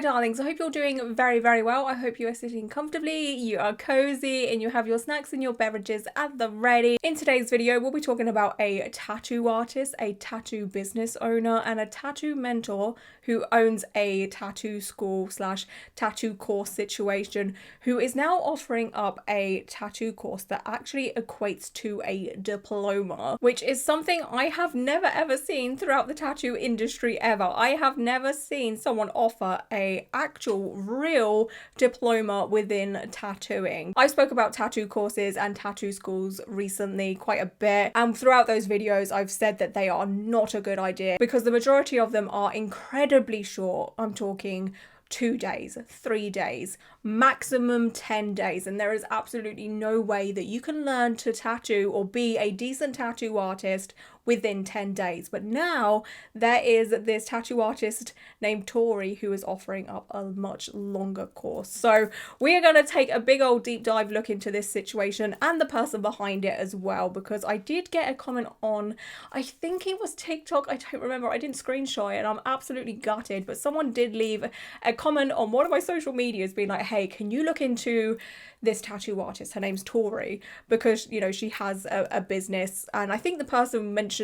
my darlings, I hope you're doing very well. I hope you are sitting comfortably, you are cozy, and you have your snacks and your beverages at the ready. In today's video, we'll be talking about a tattoo artist, a tattoo business owner, and a tattoo mentor who owns a tattoo school / tattoo course situation, who is now offering up a tattoo course that actually equates to a diploma, which is something I have never ever seen throughout the tattoo industry ever. I have never seen someone offer a actual real diploma within tattooing. I spoke about tattoo courses and tattoo schools recently quite a bit, and throughout those videos I've said that they are not a good idea because the majority of them are incredibly short. I'm talking 2 days, 3 days, maximum 10 days, and there is absolutely no way that you can learn to tattoo or be a decent tattoo artist within 10 days. But now there is this tattoo artist named Tori who is offering up a much longer course. So we are going to take a big old deep dive look into this situation and the person behind it as well, because I did get a comment on, I think it was TikTok, I don't remember, I didn't screenshot it and I'm absolutely gutted, but someone did leave a comment on one of my social medias being like, hey, can you look into this tattoo artist? Her name's Tori, because, you know, she has a business, and I think the person mentioned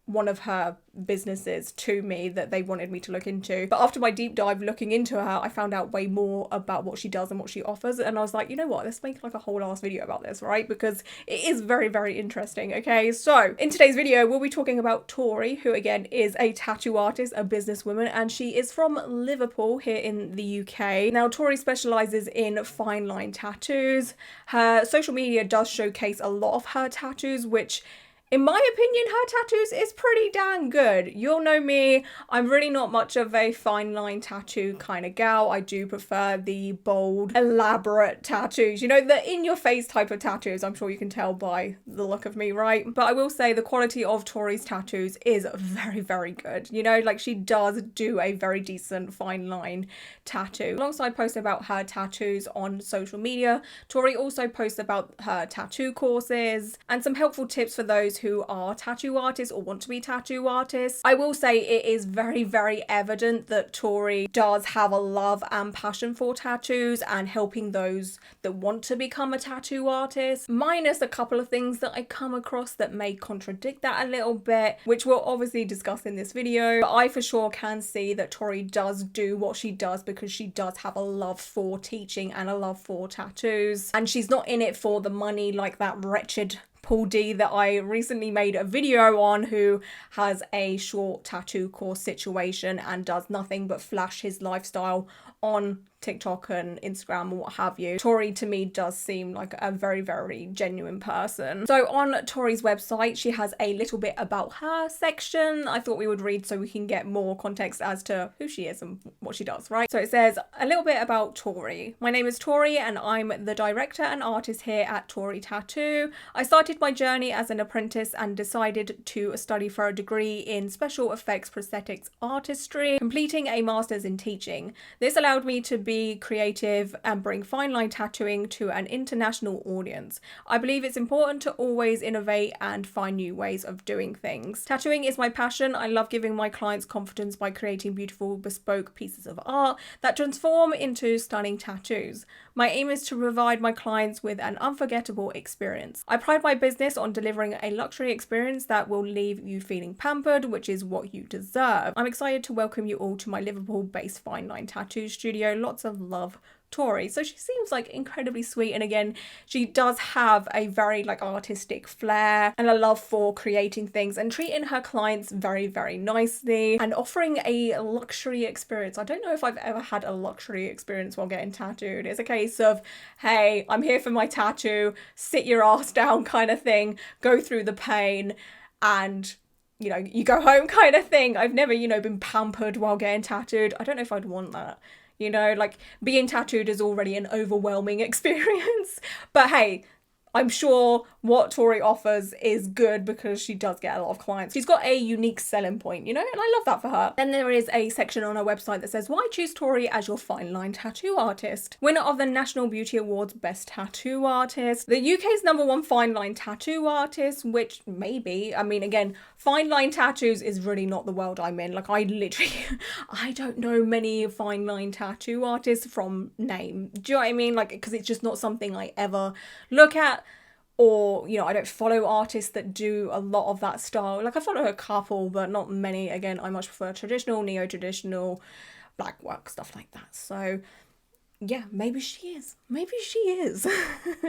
one of her businesses to me that they wanted me to look into. But after my deep dive looking into her, I found out way more about what she does and what she offers, and I was like, you know what, let's make like a whole ass video about this, right? Because it is very interesting. Okay, so in today's video we'll be talking about Tori, who again is a tattoo artist, a businesswoman, and she is from Liverpool here in the UK. Now Tori specializes in fine line tattoos. Her social media does showcase a lot of her tattoos, which in my opinion, her tattoos is pretty dang good. You'll know me, I'm really not much of a fine line tattoo kind of gal. I do prefer the bold, elaborate tattoos. You know, the in-your-face type of tattoos. I'm sure you can tell by the look of me, right? But I will say the quality of Tori's tattoos is very good. You know, like she does do a very decent fine line tattoo. Alongside posting about her tattoos on social media, Tori also posts about her tattoo courses and some helpful tips for those who are tattoo artists or want to be tattoo artists. I will say it is very evident that Tori does have a love and passion for tattoos and helping those that want to become a tattoo artist, minus a couple of things that I come across that may contradict that a little bit, which we'll obviously discuss in this video. But I for sure can see that Tori does do what she does because she does have a love for teaching and a love for tattoos, and she's not in it for the money like that wretched Paul D that I recently made a video on, who has a short tattoo course situation and does nothing but flash his lifestyle on TikTok and Instagram and what have you. Tori to me does seem like a very genuine person. So on Tori's website, she has a little bit about her section I thought we would read so we can get more context as to who she is and what she does, right? So it says a little bit about Tori. My name is Tori and I'm the director and artist here at Tori Tattoo. I started my journey as an apprentice and decided to study for a degree in special effects prosthetics artistry, completing a master's in teaching. This allowed me to be creative and bring fine line tattooing to an international audience. I believe it's important to always innovate and find new ways of doing things. Tattooing is my passion. I love giving my clients confidence by creating beautiful bespoke pieces of art that transform into stunning tattoos. My aim is to provide my clients with an unforgettable experience. I pride my business on delivering a luxury experience that will leave you feeling pampered, which is what you deserve. I'm excited to welcome you all to my Liverpool-based fine line tattoo studio. Lots of love, Tori. So she seems like incredibly sweet, and again, she does have a very like artistic flair and a love for creating things and treating her clients very nicely and offering a luxury experience. I don't know if I've ever had a luxury experience while getting tattooed. It's a case of, hey, I'm here for my tattoo, sit your ass down kind of thing, go through the pain and, you know, you go home kind of thing. I've never, you know, been pampered while getting tattooed. I don't know if I'd want that. You know, like being tattooed is already an overwhelming experience. But hey, I'm sure what Tori offers is good because she does get a lot of clients. She's got a unique selling point, you know, and I love that for her. Then there is a section on her website that says, why choose Tori as your fine line tattoo artist? Winner of the National Beauty Awards Best Tattoo Artist. The UK's #1 fine line tattoo artist, which maybe, I mean, again, fine line tattoos is really not the world I'm in. Like, I literally, I don't know many fine line tattoo artists from name. Do you know what I mean? Like, because it's just not something I ever look at. Or, you know, I don't follow artists that do a lot of that style. Like, I follow a couple, but not many. Again, I much prefer traditional, neo-traditional, black work, stuff like that. So, yeah, maybe she is. Maybe she is.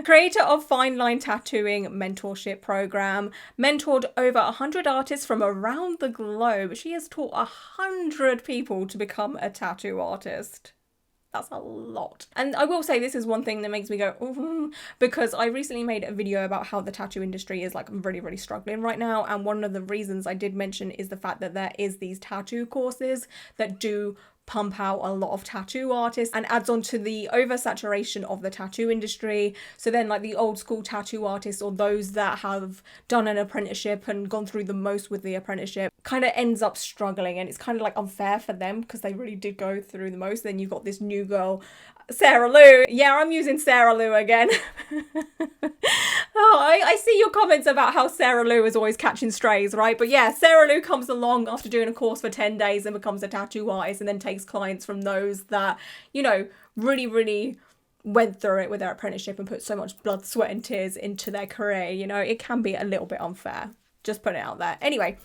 Creator of Fine Line Tattooing Mentorship Program. Mentored over 100 artists from around the globe. She has taught 100 people to become a tattoo artist. That's a lot. And I will say this is one thing that makes me go, ooh, because I recently made a video about how the tattoo industry is like really, really struggling right now. And one of the reasons I did mention is the fact that there is these tattoo courses that do pump out a lot of tattoo artists and adds on to the oversaturation of the tattoo industry. So then like the old school tattoo artists or those that have done an apprenticeship and gone through the most with the apprenticeship kind of ends up struggling, and it's kind of like unfair for them because they really did go through the most. Then you've got this new girl, Sarah Lou. Yeah, I'm using Sarah Lou again. Oh, I see your comments about how Sarah Lou is always catching strays, right? But yeah, Sarah Lou comes along after doing a course for 10 days and becomes a tattoo artist, and then takes clients from those that, you know, really, really went through it with their apprenticeship and put so much blood, sweat and tears into their career. You know, it can be a little bit unfair. Just put it out there. Anyway.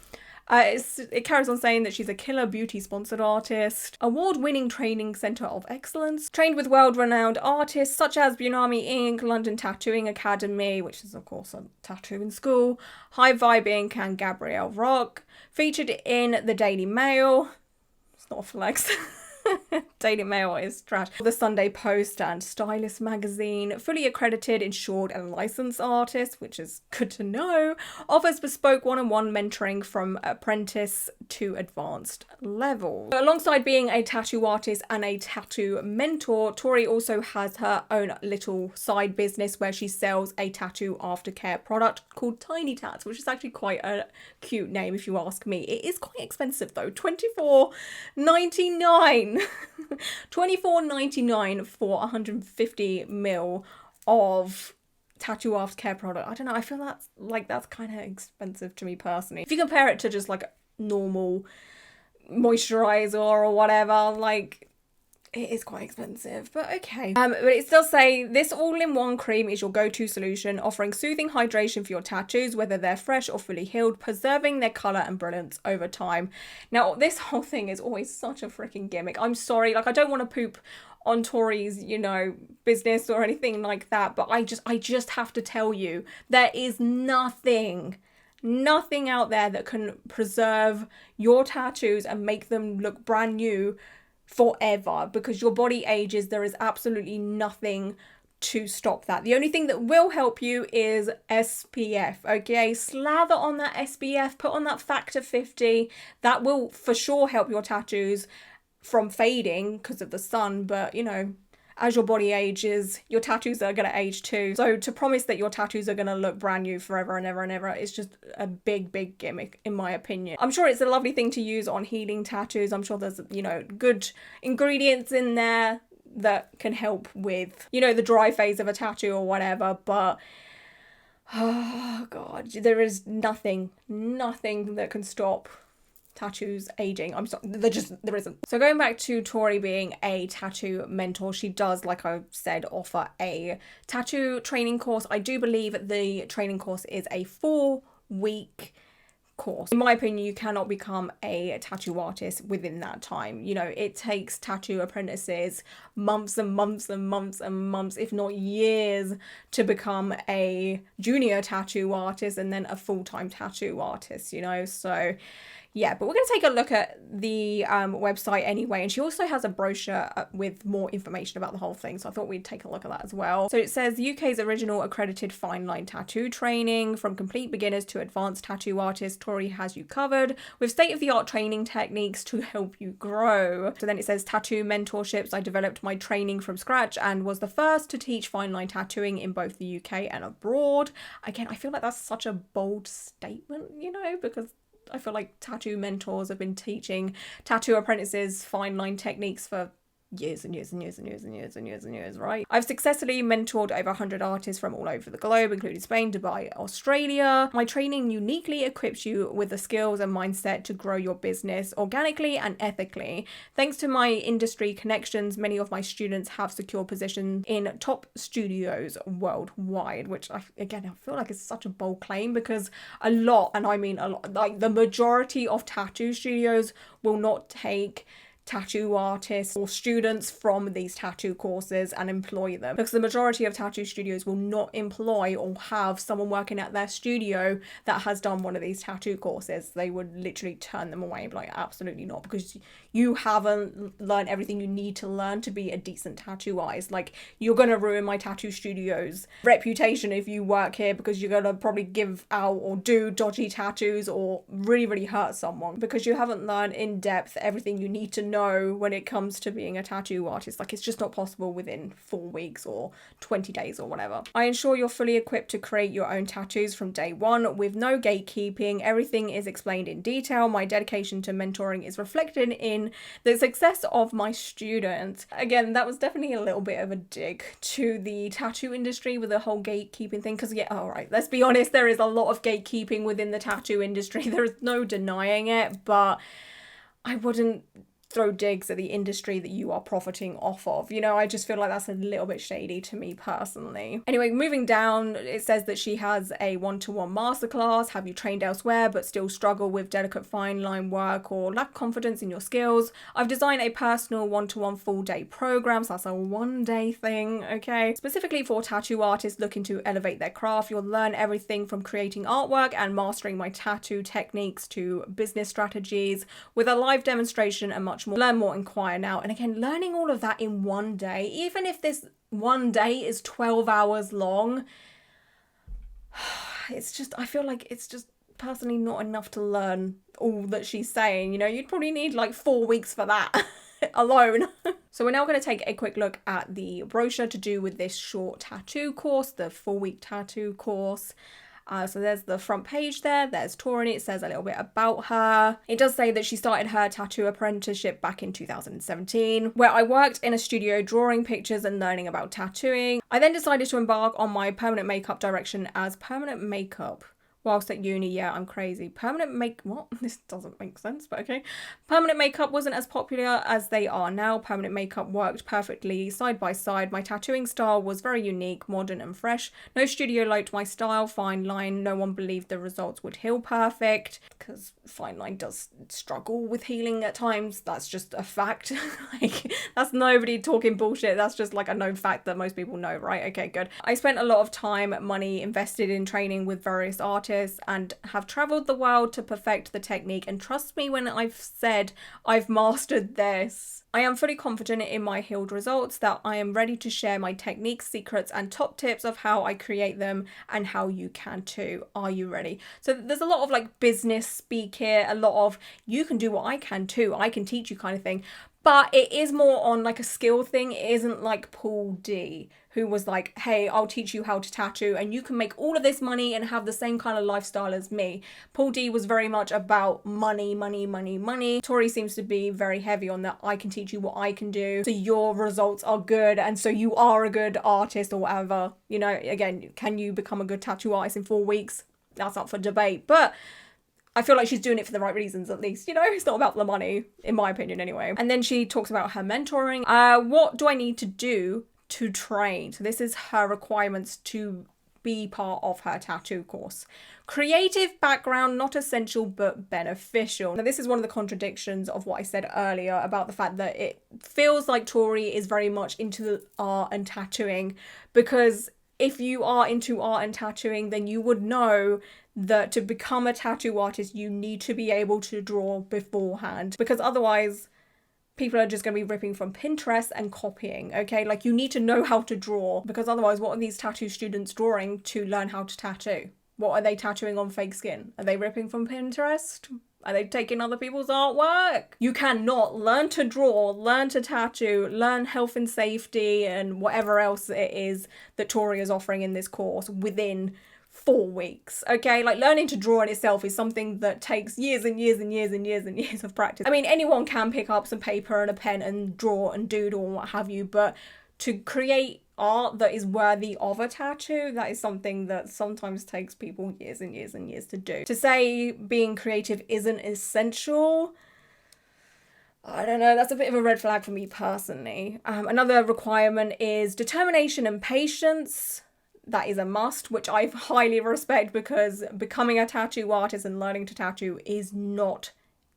It carries on saying that she's a killer beauty sponsored artist, award-winning training centre of excellence, trained with world-renowned artists such as Bunami Inc., London Tattooing Academy, which is of course a tattooing school, High Vibe Inc. and Gabrielle Rock, featured in the Daily Mail. It's not a flex. Daily Mail is trash. The Sunday Post and Stylist magazine, fully accredited, insured and licensed artist, which is good to know, offers bespoke one-on-one mentoring from apprentice to advanced level. Alongside being a tattoo artist and a tattoo mentor, Tori also has her own little side business where she sells a tattoo aftercare product called Tiny Tats, which is actually quite a cute name if you ask me. It is quite expensive though, $24.99. $24.99 for 150 ml of tattoo aftercare product. I don't know, I feel that's kind of expensive to me personally. If you compare it to just like a normal moisturizer or whatever, like it is quite expensive, but okay. But it does say this all-in-one cream is your go-to solution, offering soothing hydration for your tattoos, whether they're fresh or fully healed, preserving their colour and brilliance over time. Now, this whole thing is always such a freaking gimmick. I'm sorry, like I don't want to poop on Tori's, you know, business or anything like that, but I just have to tell you, there is nothing out there that can preserve your tattoos and make them look brand new forever, because your body ages. There is absolutely nothing to stop that. The only thing that will help you is SPF. Okay, slather on that SPF, put on that factor 50. That will for sure help your tattoos from fading because of the sun, but you know, as your body ages, your tattoos are going to age too. So to promise that your tattoos are going to look brand new forever and ever and ever is just a big gimmick, in my opinion. I'm sure it's a lovely thing to use on healing tattoos. I'm sure there's, you know, good ingredients in there that can help with, you know, the dry phase of a tattoo or whatever. But, oh God, there is nothing that can stop tattoos aging. I'm sorry, there isn't. So going back to Tori being a tattoo mentor, she does, like I said, offer a tattoo training course. I do believe the training course is a 4-week course. In my opinion, you cannot become a tattoo artist within that time. You know, it takes tattoo apprentices months and months and months and months, if not years, to become a junior tattoo artist and then a full-time tattoo artist, you know. So yeah, but we're going to take a look at the website anyway. And she also has a brochure with more information about the whole thing. So I thought we'd take a look at that as well. So it says UK's original accredited fine line tattoo training. From complete beginners to advanced tattoo artists, Tori has you covered with state-of-the-art training techniques to help you grow. So then it says tattoo mentorships. I developed my training from scratch and was the first to teach fine line tattooing in both the UK and abroad. Again, I feel like that's such a bold statement, you know, because I feel like tattoo mentors have been teaching tattoo apprentices fine line techniques for years and years and years and years and years and years and years, right? I've successfully mentored over 100 artists from all over the globe, including Spain, Dubai, Australia. My training uniquely equips you with the skills and mindset to grow your business organically and ethically. Thanks to my industry connections, many of my students have secure positions in top studios worldwide, which I feel like is such a bold claim, because a lot, and I mean a lot, like the majority of tattoo studios will not take tattoo artists or students from these tattoo courses and employ them, because the majority of tattoo studios will not employ or have someone working at their studio that has done one of these tattoo courses. They would literally turn them away and be like, absolutely not, because you haven't learned everything you need to learn to be a decent tattoo artist. Like, you're gonna ruin my tattoo studio's reputation if you work here, because you're gonna probably give out or do dodgy tattoos or really hurt someone, because you haven't learned in depth everything you need to know when it comes to being a tattoo artist. Like, it's just not possible within 4 weeks or 20 days or whatever. I ensure you're fully equipped to create your own tattoos from day one with no gatekeeping. Everything is explained in detail. My dedication to mentoring is reflected in the success of my students. Again, that was definitely a little bit of a dig to the tattoo industry with the whole gatekeeping thing, because yeah, all right, let's be honest, there is a lot of gatekeeping within the tattoo industry. There is no denying it, but I wouldn't throw digs at the industry that you are profiting off of. You know, I just feel like that's a little bit shady to me personally. Anyway, moving down, it says that she has a one-to-one masterclass. Have you trained elsewhere but still struggle with delicate fine line work or lack confidence in your skills? I've designed a personal one-to-one full-day program, so that's a one-day thing, okay? Specifically for tattoo artists looking to elevate their craft. You'll learn everything from creating artwork and mastering my tattoo techniques to business strategies with a live demonstration and much more. Learn more, inquire now. And again, learning all of that in one day, even if this one day is 12 hours long, it's just, I feel like it's just personally not enough to learn all that she's saying. You know, you'd probably need like 4 weeks for that alone. So we're now going to take a quick look at the brochure to do with this short tattoo course, the 4-week tattoo course. So there's the front page there, there's Tori, it says a little bit about her. It does say that she started her tattoo apprenticeship back in 2017, where I worked in a studio drawing pictures and learning about tattooing. I then decided to embark on my permanent makeup direction as permanent makeup. Whilst at uni, yeah, I'm crazy. What? This doesn't make sense, but okay. Permanent makeup wasn't as popular as they are now. Permanent makeup worked perfectly side by side. My tattooing style was very unique, modern and fresh. No studio liked my style, fine line. No one believed the results would heal perfect, because fine line does struggle with healing at times. That's just a fact. Like, that's nobody talking bullshit. That's just like a known fact that most people know, right? Okay, good. I spent a lot of time, money invested in training with various artists and have traveled the world to perfect the technique, and trust me when I've said I've mastered this. I am fully confident in my healed results, that I am ready to share my techniques, secrets and top tips of how I create them and how you can too. Are you ready? So there's a lot of like business speak here, a lot of you can do what I can too, I can teach you kind of thing. But it is more on like a skill thing. It isn't like Paul D, who was like, hey, I'll teach you how to tattoo and you can make all of this money and have the same kind of lifestyle as me. Paul D was very much about money, money, money, money. Tori seems to be very heavy on that. I can teach you what I can do, so your results are good and so you are a good artist or whatever. You know, again, can you become a good tattoo artist in 4 weeks? That's up for debate. But I feel like she's doing it for the right reasons, at least, you know, it's not about the money, in my opinion anyway. And then she talks about her mentoring. What do I need to do to train? So this is her requirements to be part of her tattoo course. Creative background, not essential but beneficial. Now this is one of the contradictions of what I said earlier about the fact that it feels like Tori is very much into art and tattooing, because if you are into art and tattooing, then you would know that to become a tattoo artist, you need to be able to draw beforehand, because otherwise people are just going to be ripping from Pinterest and copying, okay? Like, you need to know how to draw, because otherwise what are these tattoo students drawing to learn how to tattoo? What are they tattooing on fake skin? Are they ripping from Pinterest? Are they taking other people's artwork? You cannot learn to draw, learn to tattoo, learn health and safety and whatever else it is that Tori is offering in this course within 4 weeks, okay? Like, learning to draw in itself is something that takes years and years and years and years and years of practice. I mean, anyone can pick up some paper and a pen and draw and doodle and what have you, but to create art that is worthy of a tattoo, that is something that sometimes takes people years and years and years to do. To say being creative isn't essential, I don't know, that's a bit of a red flag for me personally. Another requirement is determination and patience. That is a must, which I highly respect, because becoming a tattoo artist and learning to tattoo is not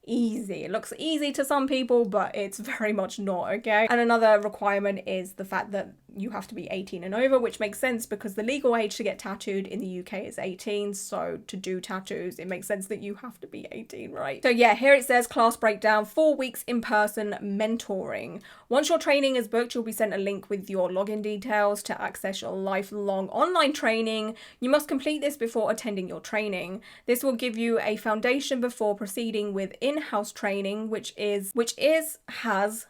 easy. It looks easy to some people, but it's very much not, okay? And another requirement is the fact that you have to be 18 and over, which makes sense because the legal age to get tattooed in the UK is 18. So to do tattoos, it makes sense that you have to be 18, right? So yeah, here it says class breakdown, 4 weeks in-person mentoring. Once your training is booked, you'll be sent a link with your login details to access your lifelong online training. You must complete this before attending your training. This will give you a foundation before proceeding with in-house training, which has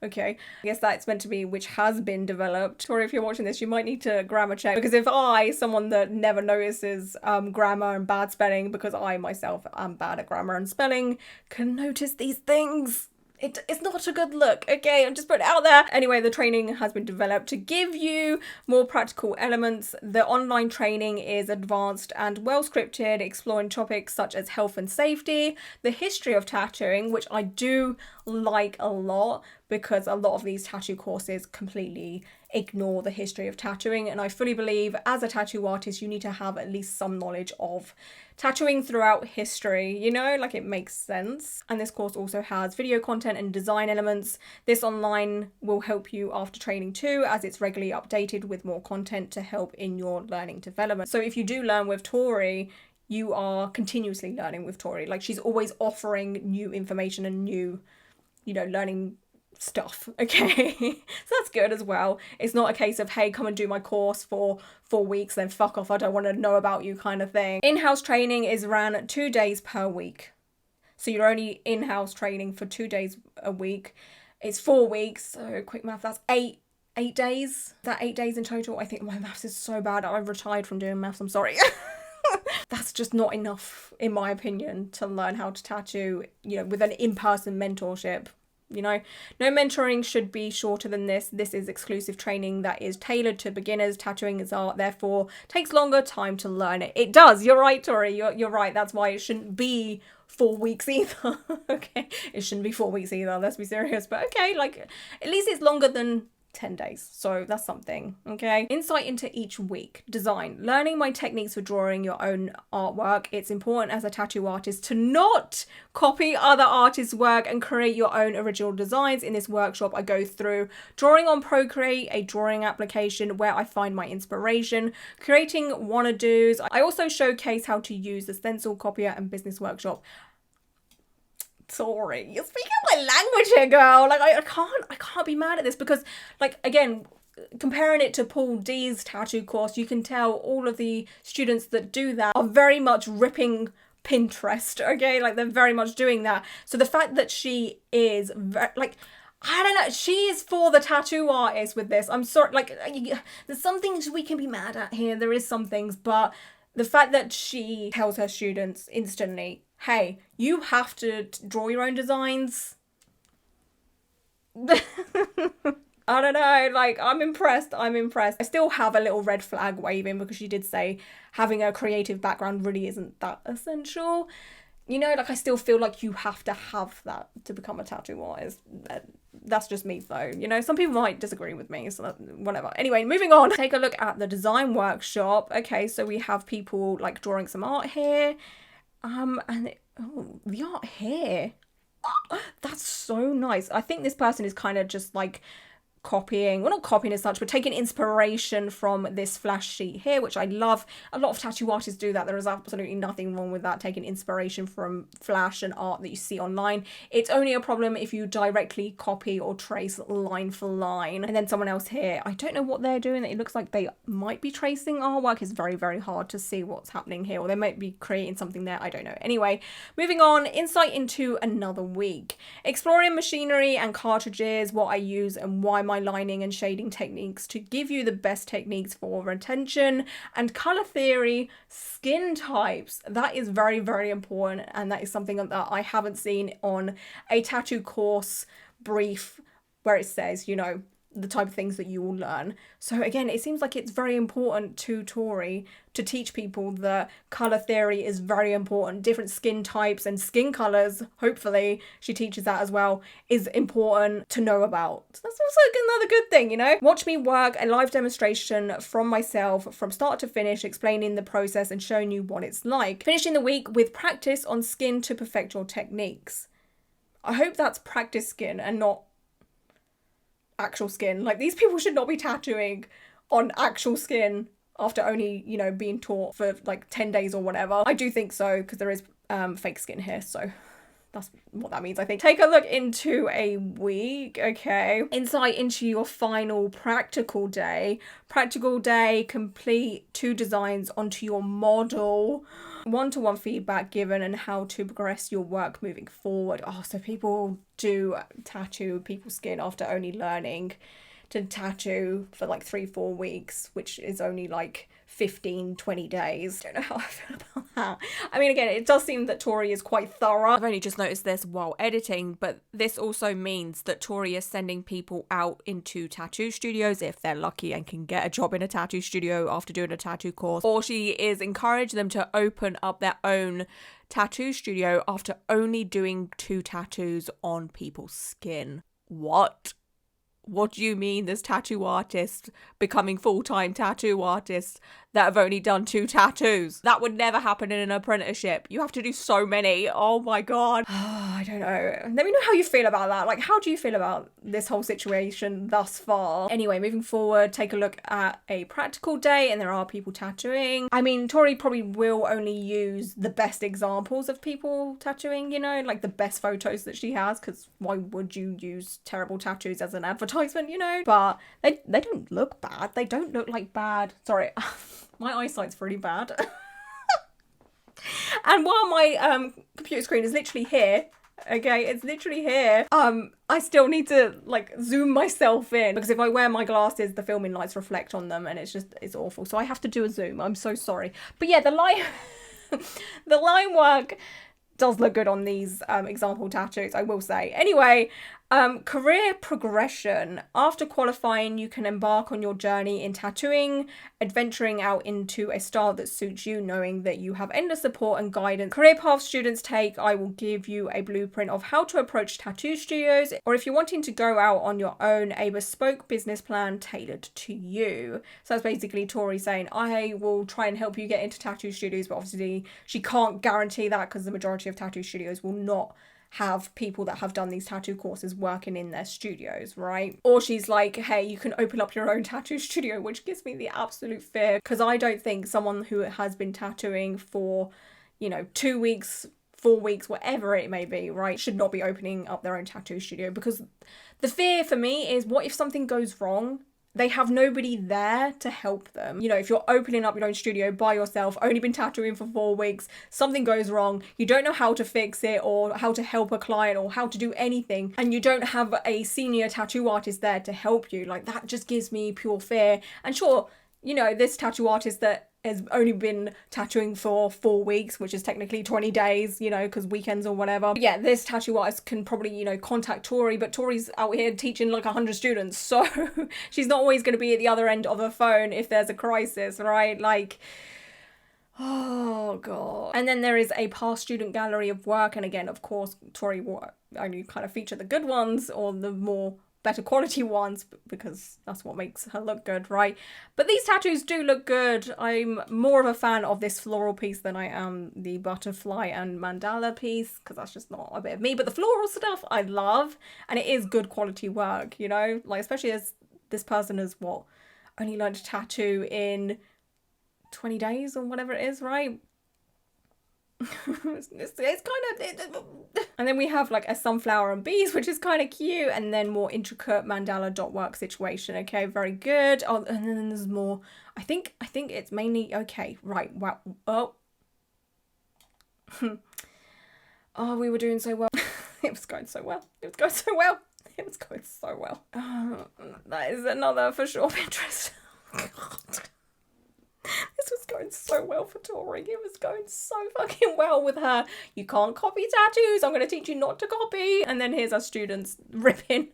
okay, I guess that's meant to be which has been developed. Tori, if you're watching this, you might need to grammar check, because if I, someone that never notices grammar and bad spelling, because I myself am bad at grammar and spelling, can notice these things, it's not a good look, okay? I'm just putting it out there. Anyway, the training has been developed to give you more practical elements. The online training is advanced and well scripted, exploring topics such as health and safety, the history of tattooing, which I do like a lot, because a lot of these tattoo courses completely ignore the history of tattooing, and I fully believe as a tattoo artist you need to have at least some knowledge of tattooing throughout history, you know, like it makes sense. And this course also has video content and design elements. This online will help you after training too, as it's regularly updated with more content to help in your learning development. So if you do learn with Tori, you are continuously learning with Tori. Like, she's always offering new information and new, you know, learning stuff, okay? So that's good as well. It's not a case of, hey, come and do my course for 4 weeks, then fuck off, I don't want to know about you kind of thing. In-house training is ran 2 days per week. So you're only in-house training for 2 days a week. It's 4 weeks, so quick math, that's 8 days. Is that 8 days in total? I think my maths is so bad. I've retired from doing maths, I'm sorry. That's just not enough, in my opinion, to learn how to tattoo, you know, with an in-person mentorship. You know, no mentoring should be shorter than this. This is exclusive training that is tailored to beginners. Tattooing is art, therefore takes longer time to learn it. It does. You're right, Tori. You're right. That's why it shouldn't be 4 weeks either. Okay, it shouldn't be 4 weeks either. Let's be serious. But okay, like, at least it's longer than 10 days. So that's something, okay? Insight into each week. Design. Learning my techniques for drawing your own artwork. It's important as a tattoo artist to not copy other artists' work and create your own original designs. In this workshop, I go through drawing on Procreate, a drawing application where I find my inspiration, creating wanna-dos. I also showcase how to use the stencil, copier, and business workshop. Sorry, you're speaking my language here, girl. Like, I can't be mad at this, because, like, again, comparing it to Paul D's tattoo course, you can tell all of the students that do that are very much ripping Pinterest, okay? Like, they're very much doing that. So the fact that she is very, like, I don't know, she is for the tattoo artist with this. I'm sorry, like, there's some things we can be mad at here. There is some things, but the fact that she tells her students instantly, hey, you have to draw your own designs. I don't know, like, I'm impressed. I still have a little red flag waving, because she did say having a creative background really isn't that essential. You know, like, I still feel like you have to have that to become a tattoo artist. That's just me though, you know, some people might disagree with me, so whatever. Anyway, moving on. Take a look at the design workshop. Okay, so we have people like drawing some art here. And the art here, oh, that's so nice. I think this person is kind of just like copying, well, not copying as such, but taking inspiration from this flash sheet here, which I love. A lot of tattoo artists do that. There is absolutely nothing wrong with that, taking inspiration from flash and art that you see online. It's only a problem if you directly copy or trace line for line. And then someone else here, I don't know what they're doing. It looks like they might be tracing artwork. It's very, very hard to see what's happening here, or they might be creating something there. I don't know. Anyway, moving on, insight into another week. Exploring machinery and cartridges, what I use and why my lining and shading techniques to give you the best techniques for retention, and color theory, skin types. That is very, very important, and that is something that I haven't seen on a tattoo course brief where it says, you know, the type of things that you will learn. So again, it seems like it's very important to Tori to teach people that color theory is very important. Different skin types and skin colors, hopefully she teaches that as well, is important to know about. So that's also another good thing, you know. Watch me work a live demonstration from myself from start to finish, explaining the process and showing you what it's like. Finishing the week with practice on skin to perfect your techniques. I hope that's practice skin and not actual skin. Like, these people should not be tattooing on actual skin after only, you know, being taught for like 10 days or whatever. I do think so, because there is fake skin here, so that's what that means, I think. Take a look into a week, okay. Insight into your final practical day. Practical day, complete 2 designs onto your model. One-to-one feedback given and how to progress your work moving forward. Oh, so people do tattoo people's skin after only learning to tattoo for like 3-4 weeks, which is only like 15-20 days. Don't know how I feel about that. I mean, again, it does seem that Tori is quite thorough. I've only just noticed this while editing, but this also means that Tori is sending people out into tattoo studios if they're lucky and can get a job in a tattoo studio after doing a tattoo course, or she is encouraging them to open up their own tattoo studio after only doing 2 tattoos on people's skin. What? What do you mean there's tattoo artists becoming full-time tattoo artists that have only done 2 tattoos? That would never happen in an apprenticeship. You have to do so many. Oh my god. I don't know. Let me know how you feel about that. Like, how do you feel about this whole situation thus far? Anyway, moving forward, take a look at a practical day, and there are people tattooing. I mean, Tori probably will only use the best examples of people tattooing, you know, like the best photos that she has, because why would you use terrible tattoos as an advertisement, you know? But they don't look bad. They don't look like bad. Sorry, my eyesight's pretty bad. And while my computer screen is literally here, okay, it's literally here, I still need to like zoom myself in, because if I wear my glasses, the filming lights reflect on them, and it's awful. So I have to do a zoom. I'm so sorry. But yeah, the line the line work does look good on these example tattoos, I will say. Anyway, career progression. After qualifying, you can embark on your journey in tattooing, adventuring out into a style that suits you, knowing that you have endless support and guidance. Career path students take, I will give you a blueprint of how to approach tattoo studios, or if you're wanting to go out on your own, a bespoke business plan tailored to you. So that's basically Tori saying, I will try and help you get into tattoo studios, but obviously she can't guarantee that, because the majority of tattoo studios will not have people that have done these tattoo courses working in their studios, right? Or she's like, hey, you can open up your own tattoo studio, which gives me the absolute fear, because I don't think someone who has been tattooing for, you know, 2 weeks, 4 weeks, whatever it may be, right, should not be opening up their own tattoo studio. Because the fear for me is, what if something goes wrong? They have nobody there to help them. You know, if you're opening up your own studio by yourself, only been tattooing for 4 weeks, something goes wrong, you don't know how to fix it or how to help a client or how to do anything, and you don't have a senior tattoo artist there to help you, like, that just gives me pure fear. And sure, you know, this tattoo artist that has only been tattooing for 4 weeks, which is technically 20 days, you know, because weekends or whatever. But yeah, this tattoo artist can probably, you know, contact Tori, but Tori's out here teaching like 100 students, so she's not always going to be at the other end of a phone if there's a crisis, right? Like, oh god. And then there is a past student gallery of work, and again, of course, Tori will only kind of feature the good ones or the more better quality ones because that's what makes her look good, right? But these tattoos do look good. I'm more of a fan of this floral piece than I am the butterfly and mandala piece because that's just not a bit of me. But the floral stuff I love, and it is good quality work, you know, like especially as this person has only learned to tattoo in 20 days or whatever it is, right? it's kind of, and then we have like a sunflower and bees, which is kind of cute, and then more intricate mandala dot work situation. Okay, very good. Oh, and then there's more. I think it's mainly okay, right? Wow. Oh, oh, we were doing so well. It was going so well. It was going so well. It was going so well. That is another for sure Pinterest. God. This was going so well for Tori. It was going so fucking well with her. You can't copy tattoos. I'm going to teach you not to copy. And then here's our students ripping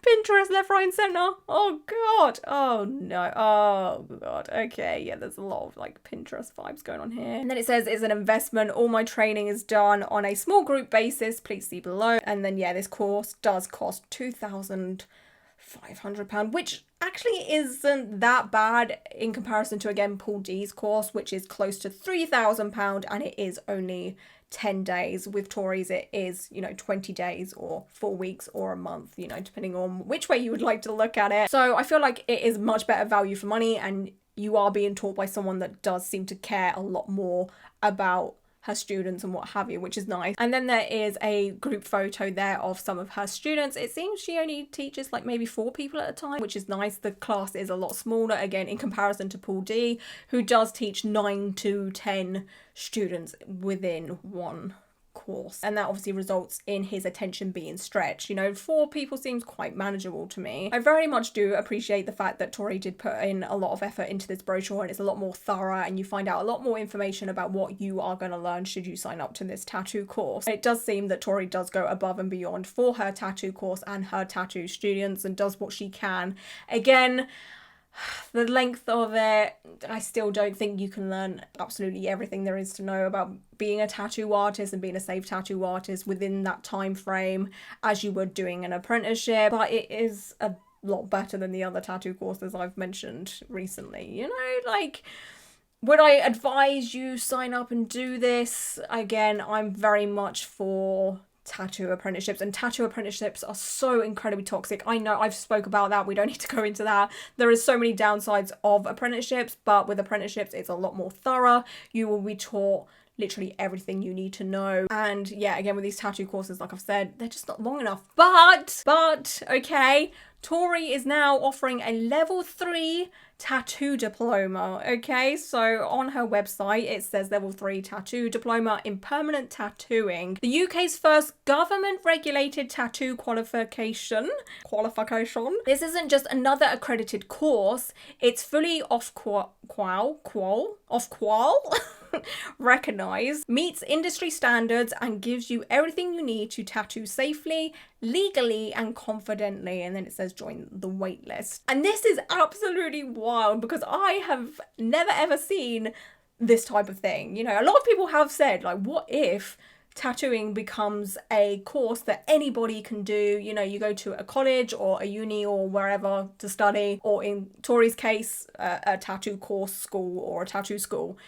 Pinterest left, right, and centre. Oh, God. Oh, no. Oh, God. Okay. Yeah, there's a lot of like Pinterest vibes going on here. And then it says it's an investment. All my training is done on a small group basis. Please see below. And then, yeah, this course does cost £2,500, which actually isn't that bad in comparison to, again, Paul D's course, which is close to £3,000, and it is only 10 days. With Tori's, it is, 20 days or 4 weeks or a month, depending on which way you would like to look at it. So I feel like it is much better value for money, and you are being taught by someone that does seem to care a lot more about her students and what have you, which is nice. And then there is a group photo there of some of her students. It seems she only teaches like maybe 4 people at a time, which is nice. The class is a lot smaller, again, in comparison to Paul D, who does teach 9 to 10 students within one course, and that obviously results in his attention being stretched. 4 people seems quite manageable to me. I very much do appreciate the fact that Tori did put in a lot of effort into this brochure, and it's a lot more thorough, and you find out a lot more information about what you are going to learn should you sign up to this tattoo course. It does seem that Tori does go above and beyond for her tattoo course and her tattoo students and does what she can. Again, the length of it, I still don't think you can learn absolutely everything there is to know about being a tattoo artist and being a safe tattoo artist within that time frame as you would doing an apprenticeship, but it is a lot better than the other tattoo courses I've mentioned recently. Would I advise you sign up and do this? Again, I'm very much for tattoo apprenticeships, and tattoo apprenticeships are so incredibly toxic. I know I've spoke about that. We don't need to go into that. There is so many downsides of apprenticeships, but with apprenticeships, it's a lot more thorough. You will be taught literally everything you need to know. And yeah, again, with these tattoo courses, like I've said, they're just not long enough. But, okay, Tori is now offering a level 3 tattoo diploma. Okay, so on her website, it says level 3 tattoo diploma in permanent tattooing. The UK's first government regulated tattoo qualification. This isn't just another accredited course. It's fully recognized, meets industry standards, and gives you everything you need to tattoo safely, legally, and confidently. And then it says join the wait list. And this is absolutely wild because I have never ever seen this type of thing. A lot of people have said, like, what if tattooing becomes a course that anybody can do? You go to a college or a uni or wherever to study, or in Tori's case, a tattoo course school or a tattoo school,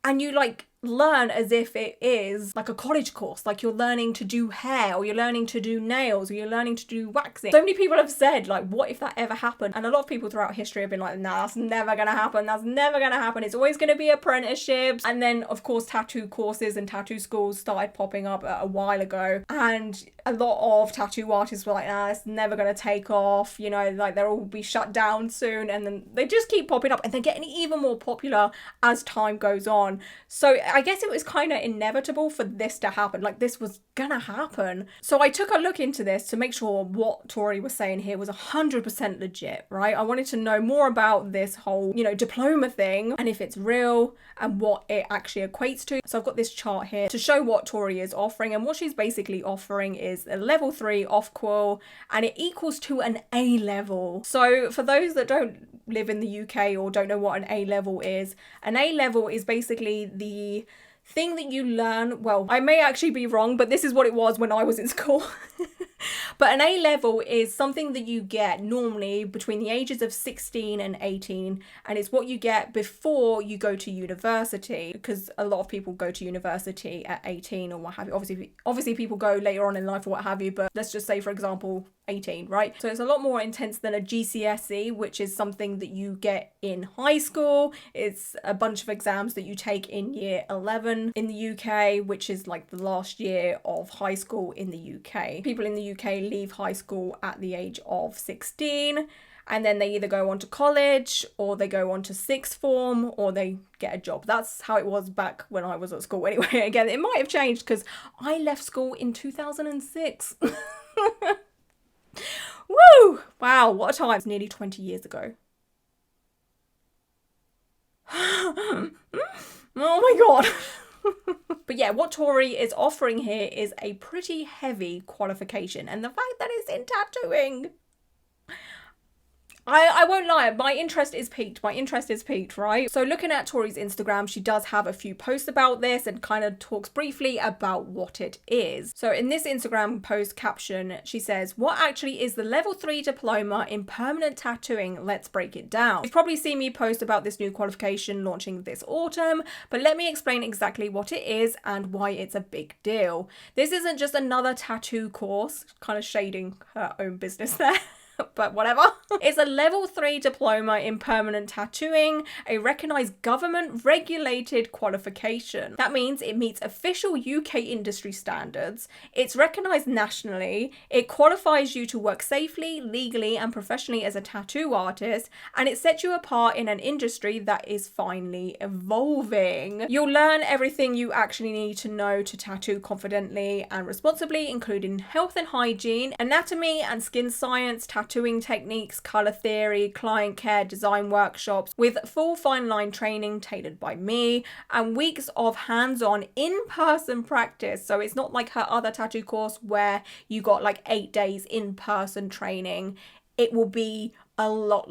and you learn as if it is like a college course, like you're learning to do hair, or you're learning to do nails, or you're learning to do waxing. So many people have said, like, what if that ever happened? And a lot of people throughout history have been like, nah, that's never gonna happen. That's never gonna happen. It's always gonna be apprenticeships. And then, of course, tattoo courses and tattoo schools started popping up a while ago. And a lot of tattoo artists were like, nah, it's never gonna take off. They'll all be shut down soon. And then they just keep popping up, and they're getting even more popular as time goes on. So I guess it was kind of inevitable for this to happen. Like, this was gonna happen. So I took a look into this to make sure what Tori was saying here was 100% legit, right? I wanted to know more about this whole, diploma thing, and if it's real and what it actually equates to. So I've got this chart here to show what Tori is offering, and what she's basically offering is a level 3 off-qual, and it equals to an A level. So for those that don't live in the UK or don't know what an A level is basically the thing that you learn. Well, I may actually be wrong, but this is what it was when I was in school. But an A level is something that you get normally between the ages of 16 and 18, and it's what you get before you go to university, because a lot of people go to university at 18 or what have you. Obviously people go later on in life or what have you, but let's just say, for example, 18, right? So it's a lot more intense than a GCSE, which is something that you get in high school. It's a bunch of exams that you take in year 11 in the UK, which is like the last year of high school in the UK. People in the UK leave high school at the age of 16, and then they either go on to college or they go on to sixth form or they get a job. That's how it was back when I was at school anyway. Again, it might have changed because I left school in 2006. Woo! Wow, what a time. It's nearly 20 years ago. Oh my god. But yeah, what Tori is offering here is a pretty heavy qualification, and the fact that it's in tattooing, I won't lie, my interest is piqued. Right? So looking at Tori's Instagram, she does have a few posts about this and kind of talks briefly about what it is. So in this Instagram post caption, she says, what actually is the level 3 diploma in permanent tattooing? Let's break it down. You've probably seen me post about this new qualification launching this autumn, but let me explain exactly what it is and why it's a big deal. This isn't just another tattoo course, kind of shading her own business there. But whatever. It's a level 3 diploma in permanent tattooing, a recognised government regulated qualification. That means it meets official UK industry standards, it's recognised nationally, it qualifies you to work safely, legally and professionally as a tattoo artist, and it sets you apart in an industry that is finally evolving. You'll learn everything you actually need to know to tattoo confidently and responsibly, including health and hygiene, anatomy and skin science, tattooing techniques, colour theory, client care, design workshops, with full fine line training tailored by me, and weeks of hands-on in-person practice. So it's not like her other tattoo course where you got like 8 days in-person training. It will be a lot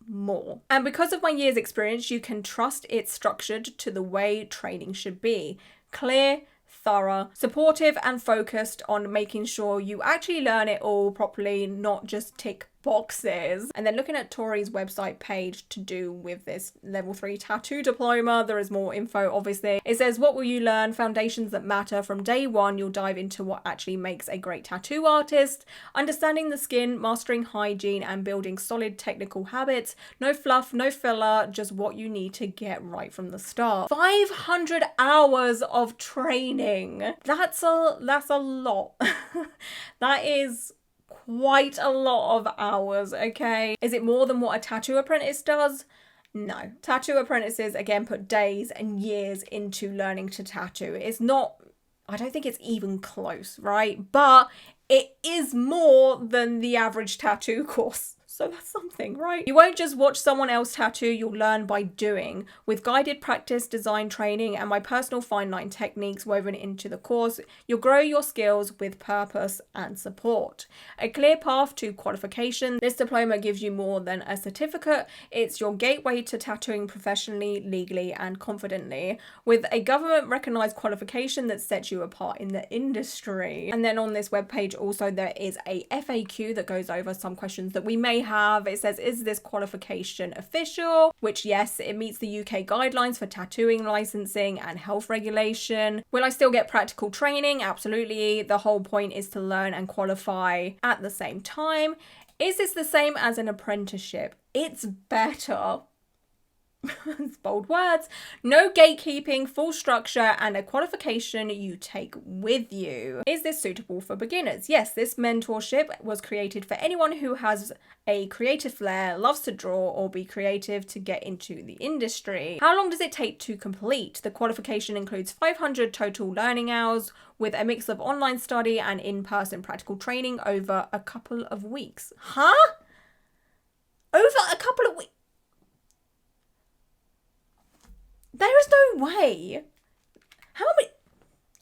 more. And because of my year's experience, you can trust it's structured to the way training should be. Clear, thorough, supportive and focused on making sure you actually learn it all properly, not just tick boxes. And then looking at Tori's website page to do with this level 3 tattoo diploma, there is more info obviously. It says, what will you learn? Foundations that matter. From day one, you'll dive into what actually makes a great tattoo artist, understanding the skin, mastering hygiene and building solid technical habits. No fluff, no filler, just what you need to get right from the start. 500 hours of training. That's a lot. That is quite a lot of hours, okay? Is it more than what a tattoo apprentice does? No. Tattoo apprentices, again, put days and years into learning to tattoo. It's not, I don't think it's even close, right? But it is more than the average tattoo course. So that's something, right? You won't just watch someone else tattoo, you'll learn by doing. With guided practice, design training, and my personal fine line techniques woven into the course, you'll grow your skills with purpose and support. A clear path to qualification. This diploma gives you more than a certificate. It's your gateway to tattooing professionally, legally, and confidently, with a government recognised qualification that sets you apart in the industry. And then on this webpage also there is a FAQ that goes over some questions that we may have. It says, is this qualification official? Which yes, it meets the UK guidelines for tattooing licensing and health regulation. Will I still get practical training? Absolutely. The whole point is to learn and qualify at the same time. Is this the same as an apprenticeship? It's better. It's bold words. No gatekeeping, full structure, and a qualification you take with you. Is this suitable for beginners? Yes, this mentorship was created for anyone who has a creative flair, loves to draw, or be creative to get into the industry. How long does it take to complete? The qualification includes 500 total learning hours with a mix of online study and in-person practical training over a couple of weeks. Huh? Over a couple of weeks? There is no way. How many?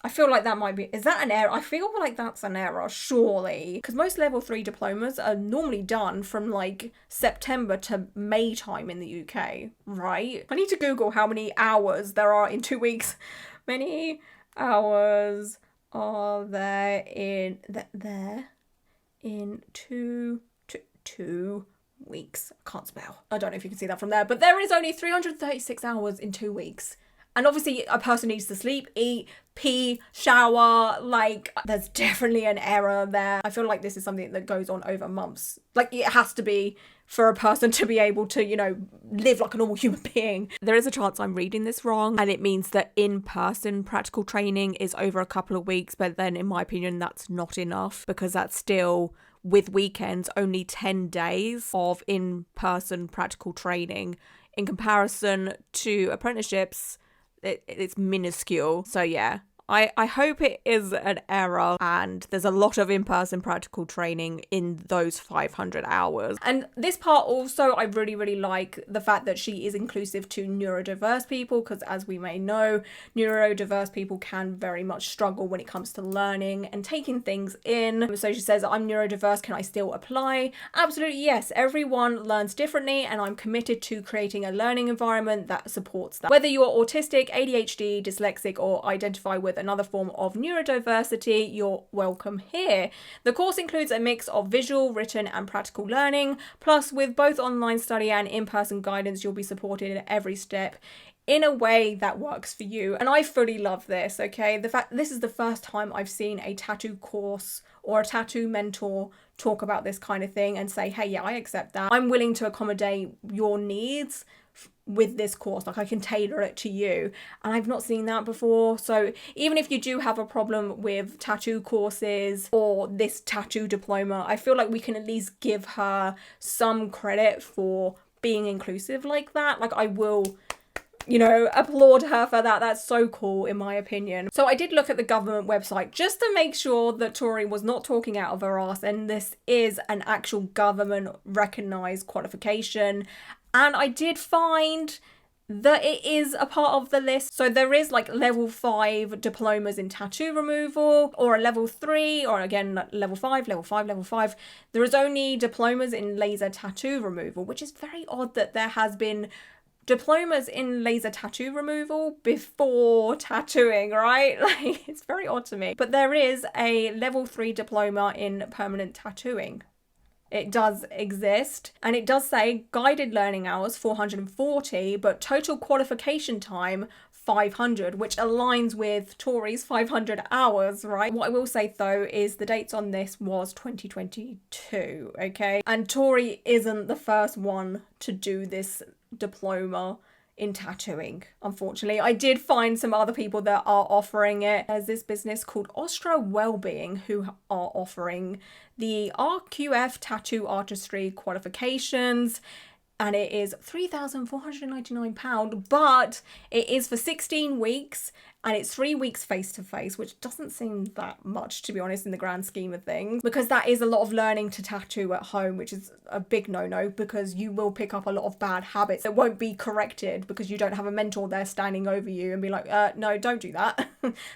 I feel like that might be, is that an error? I feel like that's an error, surely. Because most level 3 diplomas are normally done from like September to May time in the UK, right? I need to Google how many hours there are in 2 weeks. Many hours are there in two weeks. I can't spell. I don't know if you can see that from there, but there is only 336 hours in 2 weeks. And obviously a person needs to sleep, eat, pee, shower, like there's definitely an error there. I feel like this is something that goes on over months. Like it has to be for a person to be able to, you know, live like a normal human being. There is a chance I'm reading this wrong and it means that in-person practical training is over a couple of weeks, but then in my opinion that's not enough because that's still, with weekends, only 10 days of in-person practical training. In comparison to apprenticeships, it's minuscule. So yeah, I hope it is an error and there's a lot of in-person practical training in those 500 hours. And this part also, I really, really like the fact that she is inclusive to neurodiverse people because as we may know, neurodiverse people can very much struggle when it comes to learning and taking things in. So she says, I'm neurodiverse, can I still apply? Absolutely yes, everyone learns differently and I'm committed to creating a learning environment that supports that. Whether you're autistic, ADHD, dyslexic or identify with another form of neurodiversity, you're welcome here. The course includes a mix of visual, written and practical learning, plus with both online study and in-person guidance, you'll be supported at every step in a way that works for you. And I fully love this, okay? The fact this is the first time I've seen a tattoo course or a tattoo mentor talk about this kind of thing and say, hey, yeah, I accept that. I'm willing to accommodate your needs with this course, like I can tailor it to you. And I've not seen that before. So even if you do have a problem with tattoo courses or this tattoo diploma, I feel like we can at least give her some credit for being inclusive like that. Like I will, you know, applaud her for that. That's so cool in my opinion. So I did look at the government website just to make sure that Tori was not talking out of her ass and this is an actual government recognized qualification. And I did find that it is a part of the list. So there is like level 5 diplomas in tattoo removal or a level 3 or again level 5. There is only diplomas in laser tattoo removal, which is very odd that there has been diplomas in laser tattoo removal before tattooing, right? Like it's very odd to me. But there is a level 3 diploma in permanent tattooing. It does exist and it does say guided learning hours 440 but total qualification time 500, which aligns with Tori's 500 hours, right? What I will say though is the dates on this was 2022, okay? And Tori isn't the first one to do this diploma in tattooing, unfortunately. I did find some other people that are offering it. There's this business called Ostra Wellbeing who are offering the RQF tattoo artistry qualifications and it is £3,499, but it is for 16 weeks and it's 3 weeks face-to-face, which doesn't seem that much, to be honest, in the grand scheme of things, because that is a lot of learning to tattoo at home, which is a big no-no because you will pick up a lot of bad habits that won't be corrected because you don't have a mentor there standing over you and be like, no, don't do that.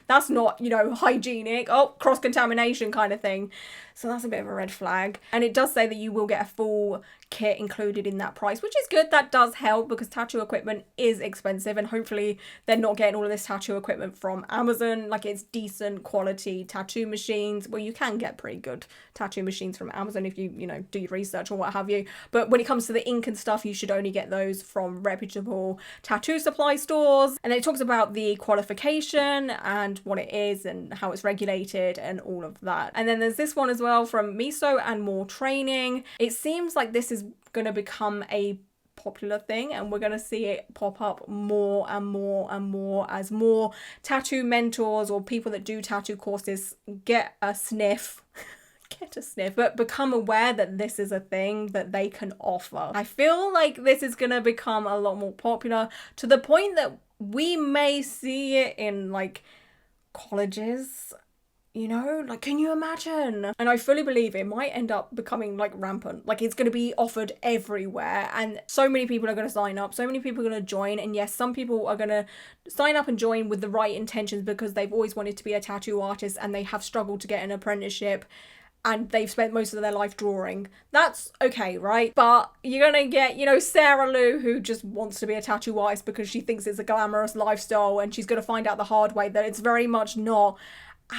That's not, you know, hygienic. Oh, cross-contamination kind of thing. So that's a bit of a red flag. And it does say that you will get a full kit included in that price, which is good. That does help because tattoo equipment is expensive and hopefully they're not getting all of this tattoo equipment from Amazon. Like it's decent quality tattoo machines. Well, you can get pretty good tattoo machines from Amazon if you know, do your research or what have you. But when it comes to the ink and stuff, you should only get those from reputable tattoo supply stores. And then it talks about the qualification and what it is and how it's regulated and all of that. And then there's this one as well from Miso and More Training. It seems like this is going to become a popular thing and we're going to see it pop up more and more and more as more tattoo mentors or people that do tattoo courses get a sniff but become aware that this is a thing that they can offer. I feel like this is going to become a lot more popular to the point that we may see it in like colleges. You know, like, can you imagine? And I fully believe it might end up becoming like rampant. Like it's going to be offered everywhere and so many people are going to sign up. So many people are going to join. And yes, some people are going to sign up and join with the right intentions because they've always wanted to be a tattoo artist and they have struggled to get an apprenticeship and they've spent most of their life drawing. That's okay, right? But you're gonna get, you know, Sarah Lou, who just wants to be a tattoo artist because she thinks it's a glamorous lifestyle and she's gonna find out the hard way that it's very much not.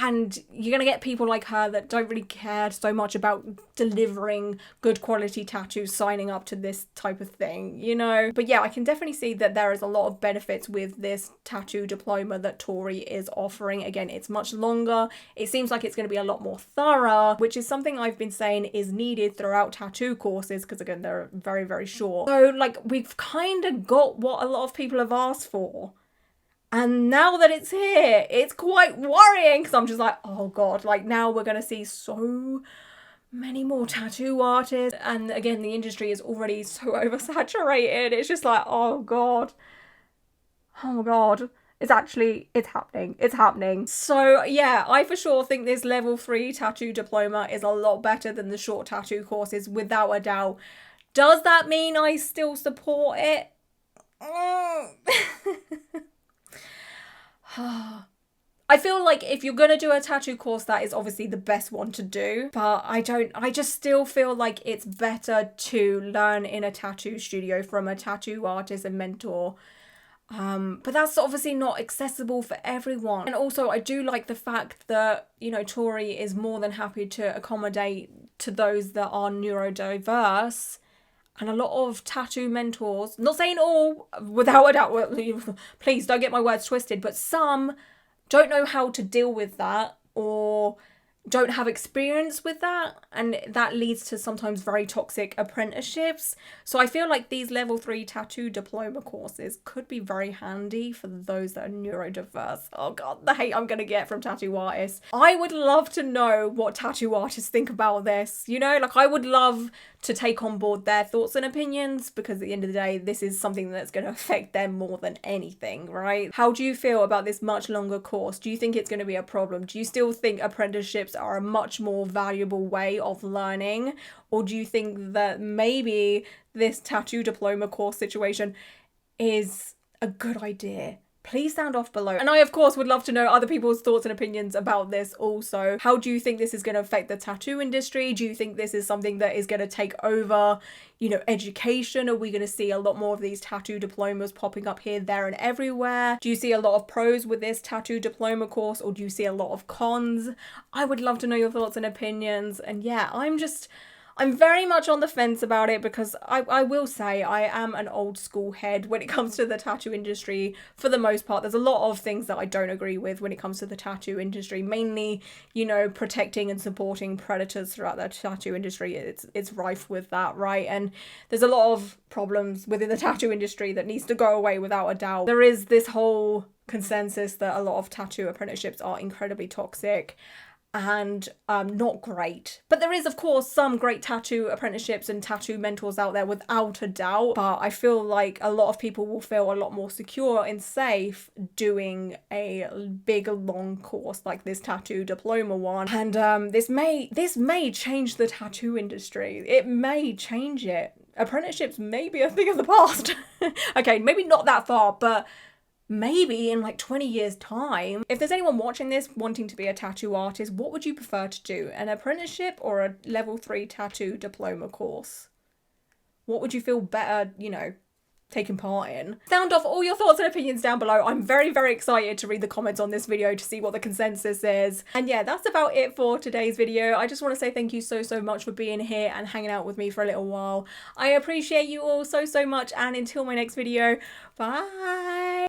And you're going to get people like her that don't really care so much about delivering good quality tattoos, signing up to this type of thing, you know? But yeah, I can definitely see that there is a lot of benefits with this tattoo diploma that Tori is offering. Again, it's much longer. It seems like it's going to be a lot more thorough, which is something I've been saying is needed throughout tattoo courses, because again, they're very, very short. So like, we've kind of got what a lot of people have asked for. And now that it's here, it's quite worrying, because I'm just like, oh God, like now we're going to see so many more tattoo artists. And again, the industry is already so oversaturated. It's just like, oh God. Oh God. It's happening. It's happening. So yeah, I for sure think this level 3 tattoo diploma is a lot better than the short tattoo courses, without a doubt. Does that mean I still support it? I feel like if you're gonna do a tattoo course, that is obviously the best one to do, but I just still feel like it's better to learn in a tattoo studio from a tattoo artist and mentor. But that's obviously not accessible for everyone. And also I do like the fact that, you know, Tori is more than happy to accommodate to those that are neurodiverse. And a lot of tattoo mentors, not saying all, without a doubt, please don't get my words twisted, but some don't know how to deal with that or don't have experience with that, and that leads to sometimes very toxic apprenticeships. So I feel like these level 3 tattoo diploma courses could be very handy for those that are neurodiverse. Oh God, the hate I'm gonna get from tattoo artists. I would love to know what tattoo artists think about this, you know, like I would love to take on board their thoughts and opinions, because at the end of the day, this is something that's going to affect them more than anything, right? How do you feel about this much longer course? Do you think it's going to be a problem? Do you still think apprenticeships are a much more valuable way of learning? Or do you think that maybe this tattoo diploma course situation is a good idea? Please sound off below. And I, of course, would love to know other people's thoughts and opinions about this also. How do you think this is going to affect the tattoo industry? Do you think this is something that is going to take over, you know, education? Are we going to see a lot more of these tattoo diplomas popping up here, there, and everywhere? Do you see a lot of pros with this tattoo diploma course, or do you see a lot of cons? I would love to know your thoughts and opinions. And yeah, I'm very much on the fence about it, because I will say I am an old school head when it comes to the tattoo industry for the most part. There's a lot of things that I don't agree with when it comes to the tattoo industry, mainly, you know, protecting and supporting predators throughout the tattoo industry. It's rife with that, right? And there's a lot of problems within the tattoo industry that needs to go away without a doubt. There is this whole consensus that a lot of tattoo apprenticeships are incredibly toxic and not great. But there is, of course, some great tattoo apprenticeships and tattoo mentors out there, without a doubt. But I feel like a lot of people will feel a lot more secure and safe doing a big, long course like this tattoo diploma one. And this may change the tattoo industry. It may change it. Apprenticeships may be a thing of the past. Okay, maybe not that far, but maybe in like 20 years time. If there's anyone watching this wanting to be a tattoo artist, what would you prefer to do? An apprenticeship or a level 3 tattoo diploma course? What would you feel better, you know, taking part in? Sound off all your thoughts and opinions down below. I'm very, very excited to read the comments on this video to see what the consensus is. And yeah, that's about it for today's video. I just want to say thank you so much for being here and hanging out with me for a little while. I appreciate you all so much, and until my next video, bye.